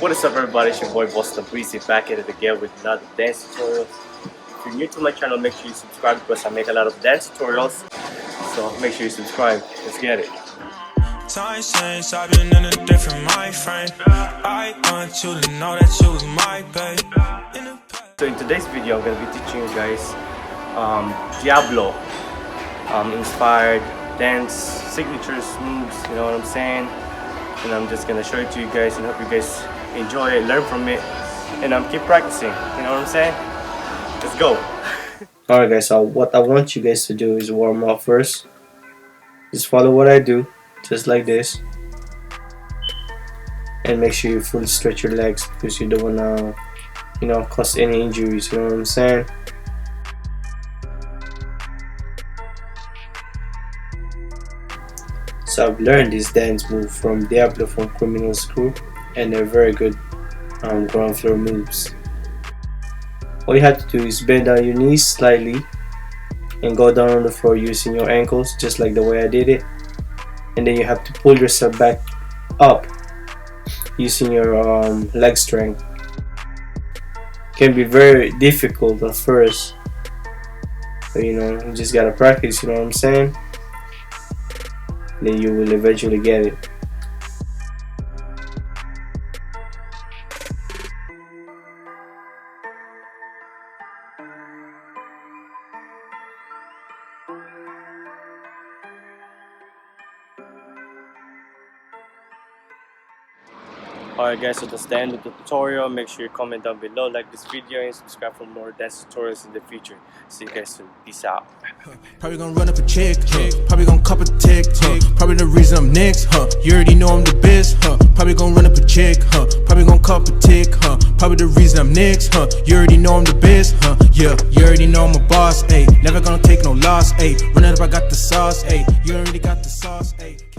What is up, everybody? It's your boy Boston Breezy back at it again with another dance tutorial. If you're new to my channel, make sure you subscribe because I make a lot of dance tutorials. So make sure you subscribe. Let's get it. Time since I've been in a different mind frame. I want you to know that you was my babe. So in today's video, I'm gonna be teaching you guys Diablo inspired dance signatures, moves. You know what I'm saying? And I'm just gonna show it to you guys and hope you guys enjoy it, learn from it, and keep practicing. You know what I'm saying? Let's go. Alright guys, so what I want you guys to do is warm up first. Just follow what I do, just like this, and make sure you fully stretch your legs because you don't wanna, cause any injuries. You know what I'm saying? So I've learned this dance move from Diablo from Criminalz group, and they're very good ground floor moves. All you have to do is bend down your knees slightly and go down on the floor using your ankles, just like the way I did it. And then you have to pull yourself back up using your leg strength. It can be very difficult at first, but you just gotta practice. You know what I'm saying? Then you will eventually get it. Alright guys, so that's the end of the tutorial. Make sure you comment down below, like this video, and subscribe for more dance tutorials in the future. See you guys soon. Peace out. Probably gonna run up a chick, probably gonna cup a tick, probably the reason I'm next, you already know I'm the best, probably gonna run up a chick, probably gonna cup a tick, probably the reason I'm next, you already know I'm the best, yeah, you already know I'm a boss, ayy, never gonna take no loss, ayy, run it up, I got the sauce, ayy, you already got the sauce, ayy.